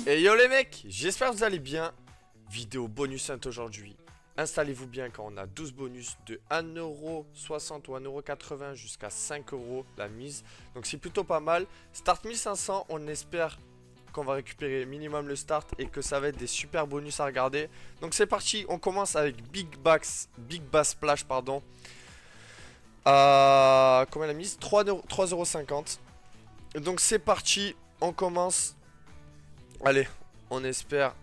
Et yo les mecs, j'espère que vous allez bien. Vidéo bonus hunt aujourd'hui. Installez-vous bien quand on a 12 bonus de 1,60€ ou 1,80€ jusqu'à 5€ la mise. Donc c'est plutôt pas mal. Start 1500, on espère qu'on va récupérer minimum le start et que ça va être des super bonus à regarder. Donc c'est parti, on commence avec Big Bass Splash pardon. Combien la mise? 3,50€. Donc c'est parti, on commence. Allez, on espère.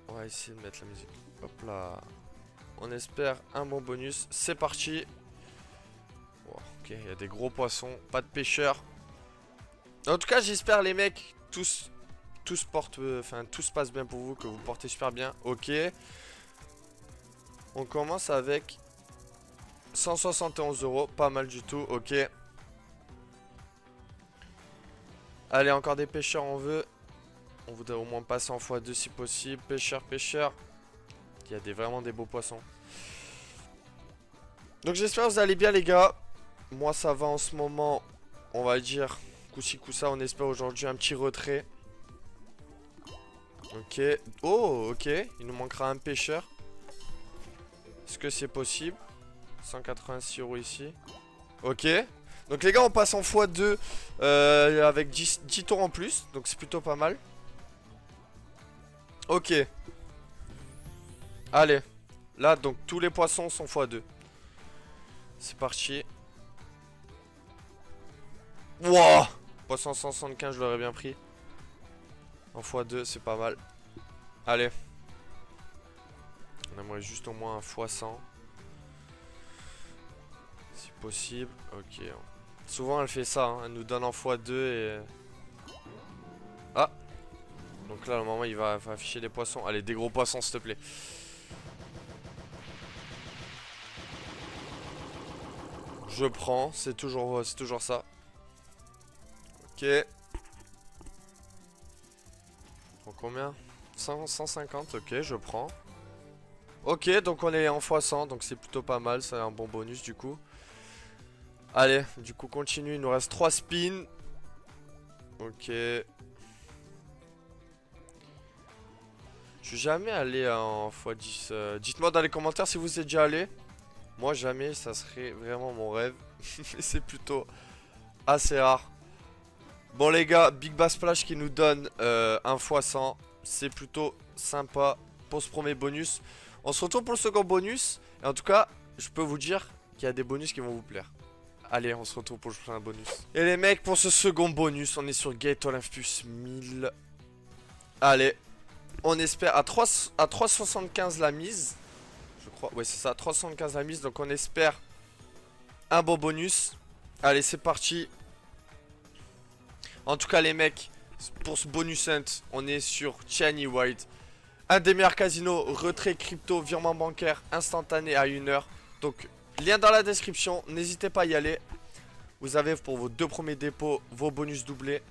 On va essayer de mettre la musique. Hop là. On espère un bon bonus. C'est parti. Wow, ok, il y a des gros poissons. Pas de pêcheurs. En tout cas, j'espère les mecs, tous portent, enfin tout se passe bien pour vous, que vous portez super bien. Ok. On commence avec 171€. Pas mal du tout. Ok. Allez, encore des pêcheurs, on veut. On voudrait au moins passer en x2 si possible. Pêcheur. Il y a vraiment des beaux poissons. Donc j'espère que vous allez bien les gars. Moi ça va en ce moment. On va dire coup-ci coup-ça. On espère aujourd'hui un petit retrait. Ok. Oh ok. Il nous manquera un pêcheur. Est-ce que c'est possible? 186€ ici. Ok. Donc les gars on passe en x2 avec 10 tours en plus. Donc c'est plutôt pas mal. Ok. Allez. Là donc tous les poissons sont x2. C'est parti. Wouah, poisson 175 je l'aurais bien pris. En x2 c'est pas mal. Allez. On aimerait juste au moins un x100. Si possible. Ok. Souvent elle fait ça hein. Elle nous donne en x2 et... Ah. Donc là normalement il va afficher des poissons. Allez des gros poissons s'il te plaît. Je prends. C'est toujours ça. Ok. Pour combien? 150, ok, je prends. Ok, donc on est en x100, donc c'est plutôt pas mal, c'est un bon bonus du coup. Allez, du coup continue, il nous reste 3 spins. Ok. Je suis jamais allé en x10. Dites-moi dans les commentaires si vous êtes déjà allé. Moi jamais, ça serait vraiment mon rêve. Mais c'est plutôt assez rare. Bon les gars, Big Bass Splash qui nous donne un x100. C'est plutôt sympa pour ce premier bonus. On se retrouve pour le second bonus. Et en tout cas, je peux vous dire qu'il y a des bonus qui vont vous plaire. Allez, on se retrouve pour le prochain bonus. Et les mecs, pour ce second bonus, on est sur Gate Olymp plus 1000. Allez, on espère à 3,75 la mise. Je crois, ouais c'est ça, 3,75 la mise. Donc on espère un bon bonus. Allez, c'est parti. En tout cas les mecs, pour ce bonus hunt, on est sur Chani White. Un des meilleurs casinos, retrait crypto, virement bancaire instantané à 1 heure. Donc lien dans la description, n'hésitez pas à y aller. Vous avez pour vos 2 premiers dépôts vos bonus doublés.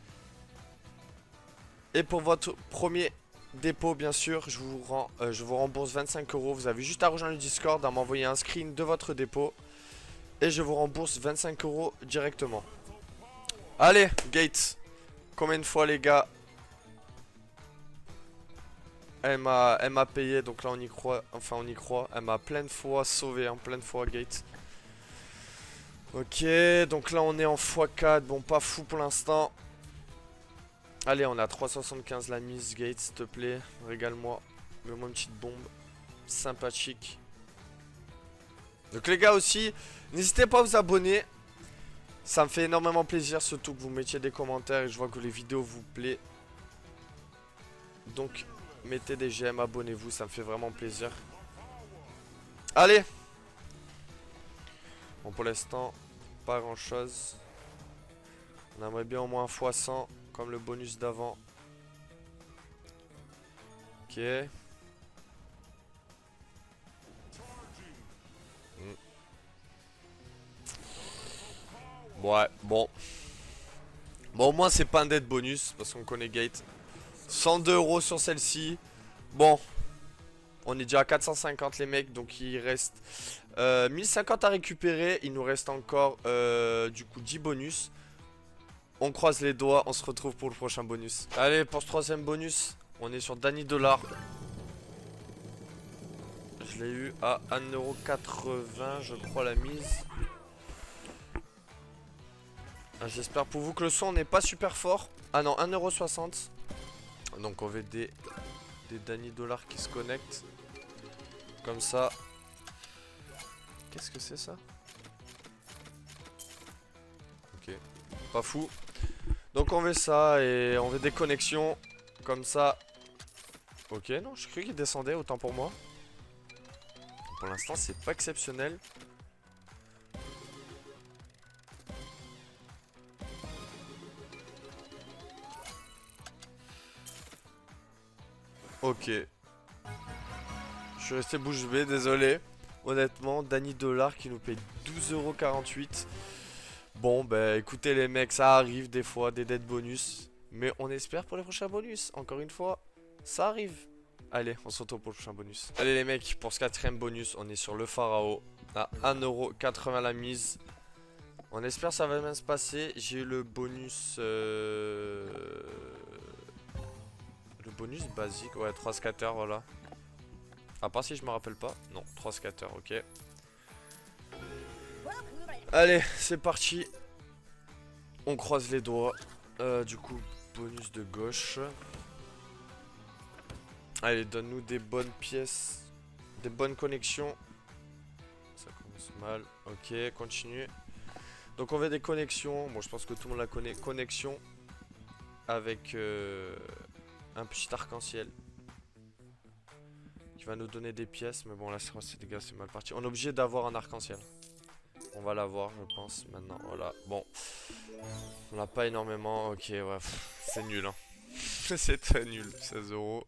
Et pour votre premier dépôt bien sûr, je vous rembourse 25€. Vous avez juste à rejoindre le Discord, à m'envoyer un screen de votre dépôt. Et je vous rembourse 25€ directement. Allez, Gate. Combien de fois les gars? Elle m'a payé, donc là on y croit. Enfin on y croit. Elle m'a plein de fois sauvé, hein, plein de fois Gate. Ok, donc là on est en x4. Bon, pas fou pour l'instant. Allez, on a 3,75 la mise Gate, s'il te plaît. Régale-moi. Mets-moi une petite bombe. Sympathique. Donc les gars aussi, n'hésitez pas à vous abonner. Ça me fait énormément plaisir, surtout que vous mettiez des commentaires et je vois que les vidéos vous plaisent. Donc, mettez des j'aime, abonnez-vous, ça me fait vraiment plaisir. Allez! Bon, pour l'instant, pas grand chose. On aimerait bien au moins un x100, comme le bonus d'avant. Ok. Ouais, bon. Bon, au moins, c'est pas un dead bonus, parce qu'on connaît Gate. 102€ sur celle-ci. Bon. On est déjà à 450 les mecs, donc il reste 1050 à récupérer. Il nous reste encore du coup 10 bonus. On croise les doigts, on se retrouve pour le prochain bonus. Allez, pour ce troisième bonus, on est sur Danny Dollar. Je l'ai eu à 1,80 € je crois la mise. J'espère pour vous que le son n'est pas super fort. Ah non, 1,60 €. Donc on va des Danny Dollar qui se connectent. Comme ça. Qu'est-ce que c'est ça? Ok, pas fou. Donc on veut ça et on veut des connexions. Comme ça. Ok, non, je croyais qu'il descendait, autant pour moi. Pour l'instant, c'est pas exceptionnel. Ok. Je suis resté bouche bée, désolé. Honnêtement, Danny Dollar qui nous paye 12,48 €. Bon, bah écoutez les mecs, ça arrive des fois, des dead bonus. Mais on espère pour les prochains bonus. Encore une fois, ça arrive. Allez, on se retrouve pour le prochain bonus. Allez les mecs, pour ce quatrième bonus, on est sur le Pharao. À 1,80 € la mise. On espère que ça va bien se passer. J'ai eu le bonus... Le bonus basique, ouais, 3 scatters, voilà. À part si je me rappelle pas. Non, 3 scatters, ok. Allez, c'est parti. On croise les doigts. Du coup, bonus de gauche. Allez, donne-nous des bonnes pièces. Des bonnes connexions. Ça commence mal. Ok, continue. Donc on veut des connexions. Bon, je pense que tout le monde la connaît. Connexion. Avec un petit arc-en-ciel. Qui va nous donner des pièces. Mais bon, là, c'est des gars, c'est mal parti. On est obligé d'avoir un arc-en-ciel. On va l'avoir, je pense, maintenant. Voilà, bon. On n'a pas énormément. Ok, ouais, c'est nul, hein. C'est très nul. 16 €.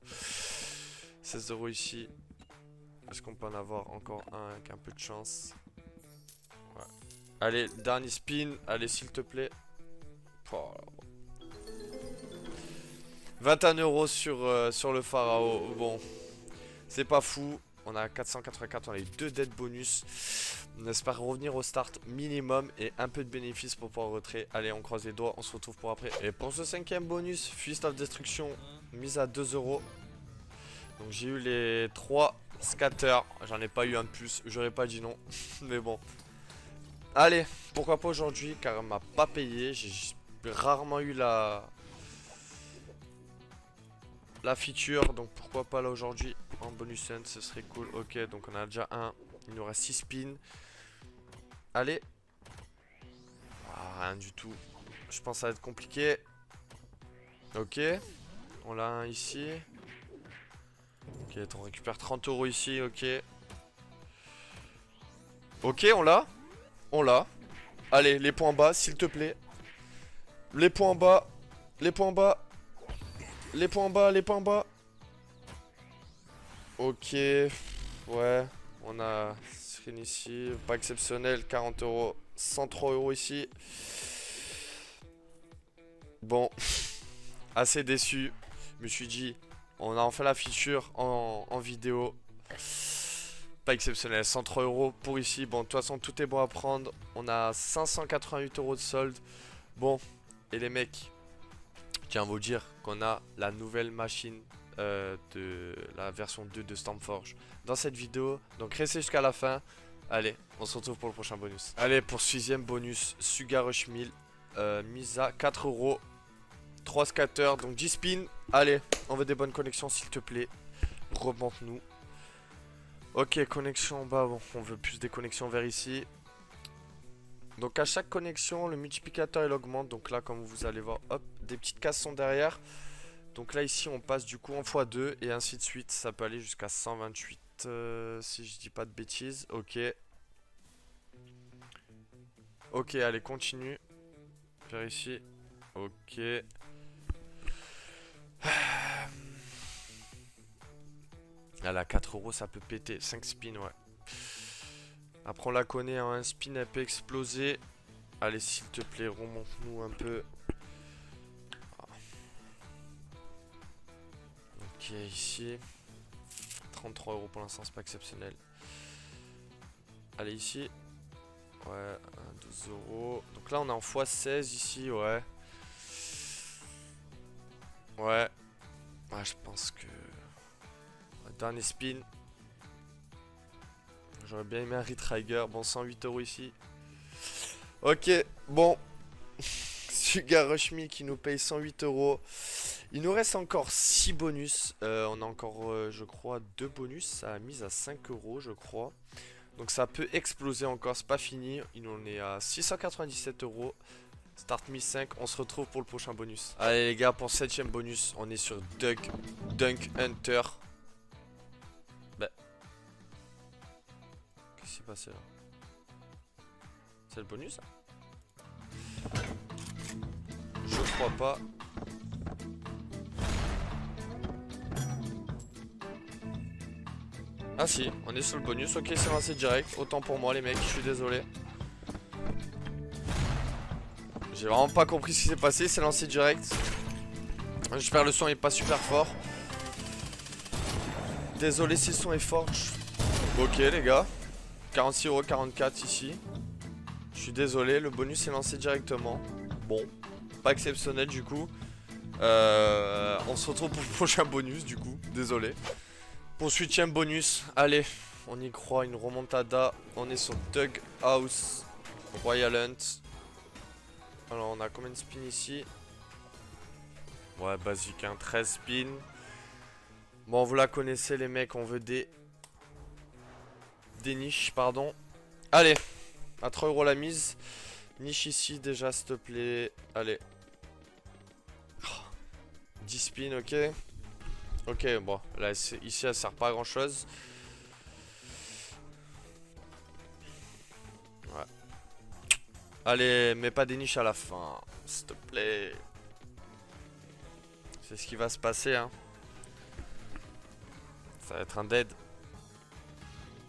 16 € ici. Est-ce qu'on peut en avoir encore un avec un peu de chance? Ouais. Allez, dernier spin. Allez, s'il te plaît. Oh. 21 € sur le Pharao. Bon, c'est pas fou. On a 484, on a eu 2 dead bonus. On espère revenir au start minimum et un peu de bénéfices pour pouvoir retrait. Allez, on croise les doigts, on se retrouve pour après. Et pour ce cinquième bonus, Fist of Destruction, mise à 2 €. Donc j'ai eu les 3 scatters. J'en ai pas eu un de plus, j'aurais pas dit non. Mais bon. Allez, pourquoi pas aujourd'hui, car elle m'a pas payé. J'ai rarement eu la feature, donc pourquoi pas là aujourd'hui en bonus end, ce serait cool. Ok, donc on a déjà un. Il nous reste 6 spins. Allez. Ah, rien du tout. Je pense que ça va être compliqué. Ok. On l'a un ici. Ok, on récupère 30 € ici, ok. Ok, on l'a. On l'a. Allez, les points bas, s'il te plaît. Les points bas. Les points bas. Les points bas, les points bas. Ok. Ouais. On a screen ici. Pas exceptionnel. 40 €. 103 € ici. Bon. Assez déçu. Je me suis dit, on a enfin la feature en vidéo. Pas exceptionnel. 103 € pour ici. Bon, de toute façon, tout est bon à prendre. On a 588 € de solde. Bon. Et les mecs, je tiens à vous dire qu'on a la nouvelle machine de la version 2 de Stormforge dans cette vidéo. Donc restez jusqu'à la fin. Allez, on se retrouve pour le prochain bonus. Allez, pour ce 6ème bonus, Sugar Rush 1000, mise à 4 €. 3 scatters, donc 10 spins. Allez, on veut des bonnes connexions s'il te plaît. Remonte-nous. Ok, connexion en bas, bon, on veut plus des connexions vers ici. Donc à chaque connexion, le multiplicateur il augmente. Donc là, comme vous allez voir, hop, des petites cases sont derrière. Donc là ici on passe du coup en x2 et ainsi de suite. Ça peut aller jusqu'à 128 si je dis pas de bêtises. Ok. Ok, allez, continue. Vers ici. Ok. Ah là, 4 € ça peut péter. 5 spins, ouais. Après on la connaît, hein, un spin elle peut exploser. Allez, s'il te plaît, remonte-nous un peu. Ok, ici. 33 € pour l'instant, c'est pas exceptionnel. Allez, ici. Ouais, 12 €. Donc là, on est en x16 ici, ouais. Ouais. Ah, je pense que... Dernier spin. J'aurais bien aimé un Retrigger. Bon, 108 € ici. Ok, bon. Sugar Rush Me qui nous paye 108 €. Il nous reste encore 6 bonus. On a encore, je crois, 2 bonus. Ça a mis à 5 € je crois. Donc ça peut exploser encore, c'est pas fini. Il en est à 697 €. Start me 5, on se retrouve pour le prochain bonus. Allez les gars, pour le 7ème bonus, on est sur Dunk Hunter. Bah. Qu'est-ce qui s'est passé là? C'est le bonus ça? Je crois pas. Ah si, on est sur le bonus. Ok, c'est lancé direct. Autant pour moi les mecs, je suis désolé. J'ai vraiment pas compris ce qui s'est passé, c'est lancé direct. J'espère le son est pas super fort. Désolé si le son est fort. Ok les gars. 46 €, 44 ici. Je suis désolé, le bonus est lancé directement. Bon, pas exceptionnel du coup. On se retrouve pour le prochain bonus du coup, désolé. Pour le 8ème bonus, allez, on y croit, une remontada. On est sur Dug House Royal Hunt. Alors on a combien de spins ici? Ouais, basique, hein, 13 spins. Bon, vous la connaissez les mecs, on veut des niches, pardon. Allez, à 3 € la mise. Niche ici déjà, s'il te plaît. Allez. 10 spins, ok. Ok, bon, là ici elle sert pas à grand chose. Ouais. Allez, mets pas des niches à la fin, s'il te plaît. C'est ce qui va se passer, hein. Ça va être un dead.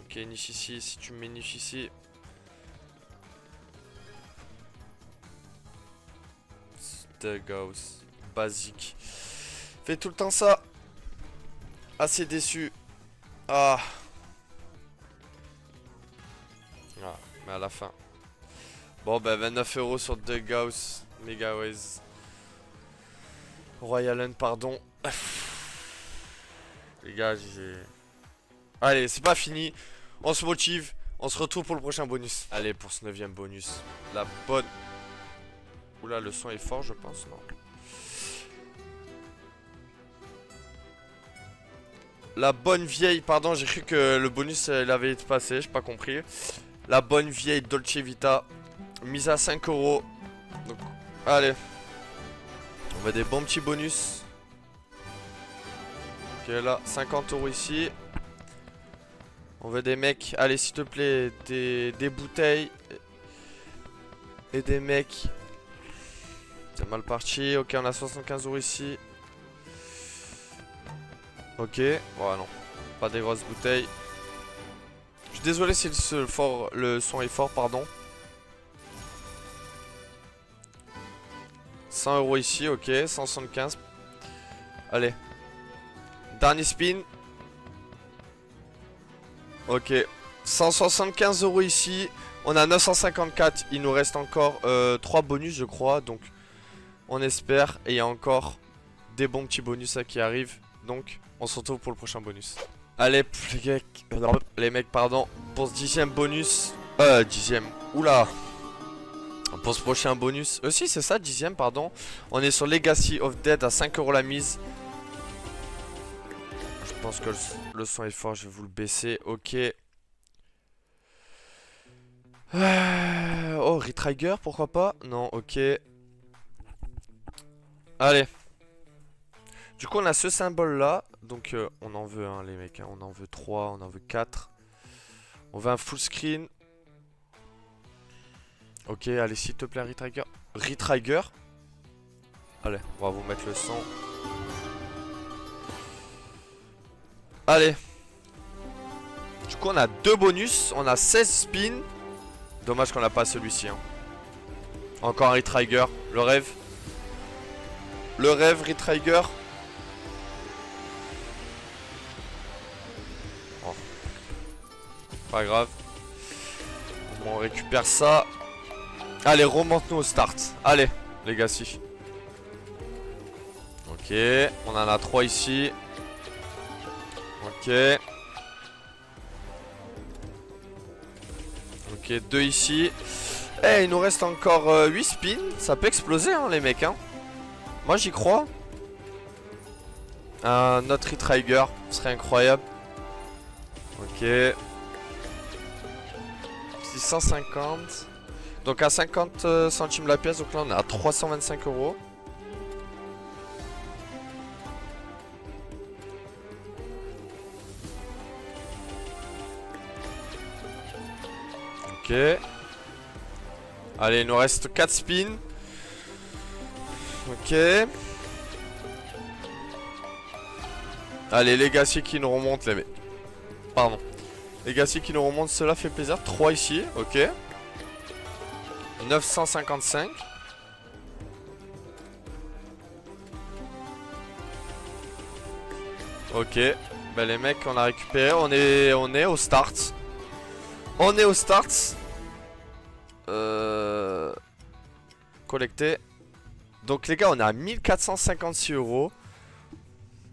Ok, niche ici, si tu me mets niche ici. Gauss, basique. Fais tout le temps ça. Assez déçu. Ah. Ah, mais à la fin. Bon, bah 29 € sur Dughouse, Megaways. Royal Hunt, pardon. Les gars, j'ai... Allez, c'est pas fini. On se motive. On se retrouve pour le prochain bonus. Allez, pour ce 9ème bonus. La bonne... Oula, le son est fort, je pense, non? La bonne vieille... Pardon, j'ai cru que le bonus, il avait été passé. J'ai pas compris. La bonne vieille Dolce Vita. Mise à 5 €. Donc, allez. On va des bons petits bonus. Ok, là, 50 € ici. On veut des mecs. Allez, s'il te plaît, des bouteilles. Et des mecs. C'est mal parti. Ok, on a 75 € ici. Ok. Bon, non. Pas des grosses bouteilles. Je suis désolé si le son est fort, pardon. 100 € ici, ok. 175. Allez. Dernier spin. Ok. 175 € ici. On a 954. Il nous reste encore 3 bonus, je crois. Donc, on espère. Et il y a encore des bons petits bonus là, qui arrivent. Donc, on se retrouve pour le prochain bonus. Allez, les mecs, pardon. Pour ce 10ème bonus. 10ème. Oula. Pour ce prochain bonus. Si, c'est ça, 10ème, pardon. On est sur Legacy of Dead à 5 € la mise. Je pense que le son est fort, je vais vous le baisser. Ok. Oh, Retrigger, pourquoi pas? Non, ok. Allez. Du coup, on a ce symbole-là. Donc, on en veut, hein, les mecs. Hein. On en veut 3, on en veut 4. On veut un full screen. Ok, allez, s'il te plaît, Retrigger. Retrigger. Allez, on va vous mettre le son. Allez. Du coup, on a 2 bonus. On a 16 spins. Dommage qu'on n'a pas celui-ci. Hein. Encore un Retrigger. Le rêve. Le rêve, Retrigger. Oh. Pas grave. On récupère ça. Allez, remonte-nous au start. Allez, Legacy. Ok. Ok, on en a 3 ici. Ok. Ok, 2 ici. Eh, il nous reste encore 8 spins. Ça peut exploser, hein, les mecs. Hein. Moi, j'y crois. Un autre Retrigger serait incroyable. Ok. 650. Donc à 50 centimes la pièce. Donc là, on est à 325 euros. Ok. Allez, il nous reste 4 spins. Ok. Allez, Legacy qui nous remonte, les mecs. Pardon. Legacy qui nous remonte, cela fait plaisir. 3 ici, ok. 955. Ok. Bah les mecs, on a récupéré. On est au start. On est au start. Collecté. Donc les gars, on est à 1456 euros.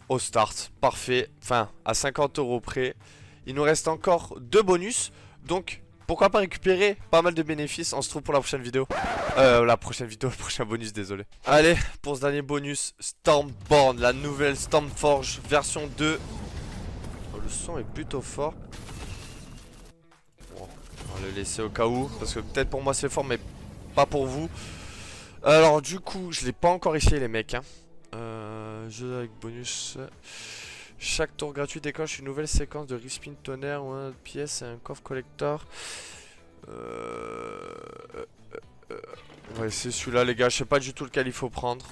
Au start, parfait. Enfin, à 50 euros près. Il nous reste encore 2 bonus. Donc, pourquoi pas récupérer pas mal de bénéfices. On se trouve pour la prochaine vidéo. Le prochain bonus, désolé. Allez, pour ce dernier bonus, Stormborn, la nouvelle Stormforge version 2. Oh, le son est plutôt fort. Bon, on va le laisser au cas où. Parce que peut-être pour moi c'est fort, mais pas pour vous. Alors, du coup, je l'ai pas encore essayé, les mecs. Hein. Jeu avec bonus. Chaque tour gratuit déclenche une nouvelle séquence de respin tonnerre ou une pièce et un coffre collector. Ouais, c'est celui-là, les gars. Je sais pas du tout lequel il faut prendre.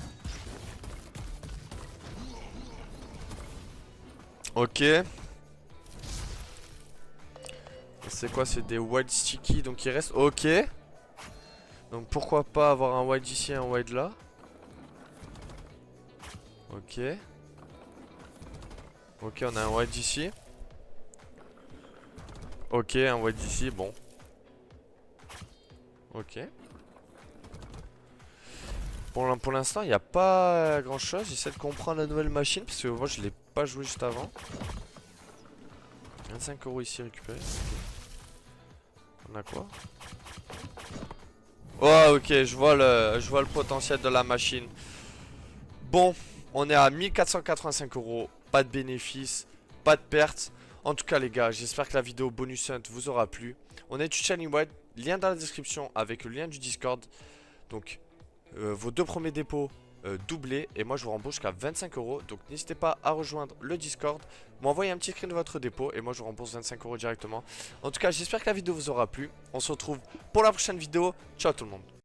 Ok. C'est quoi? C'est des wild sticky. Donc il reste. Ok. Donc pourquoi pas avoir un wild ici et un wild là. Ok. Ok, on a un white ici. Ok, un white ici, bon. Ok. Pour l'instant, il n'y a pas grand chose. J'essaie de comprendre la nouvelle machine parce que moi je l'ai pas joué juste avant. 25 euros ici récupéré. On a quoi? Oh, ok, je vois le potentiel de la machine. Bon, on est à 1485 euros. Pas de bénéfice, pas de perte. En tout cas, les gars, j'espère que la vidéo bonus hunt vous aura plu. On est Challenge White, lien dans la description avec le lien du Discord. Donc, vos 2 premiers dépôts doublés. Et moi, je vous rembourse jusqu'à 25 euros. Donc, n'hésitez pas à rejoindre le Discord. M'envoyer un petit screen de votre dépôt. Et moi, je vous rembourse 25 euros directement. En tout cas, j'espère que la vidéo vous aura plu. On se retrouve pour la prochaine vidéo. Ciao tout le monde.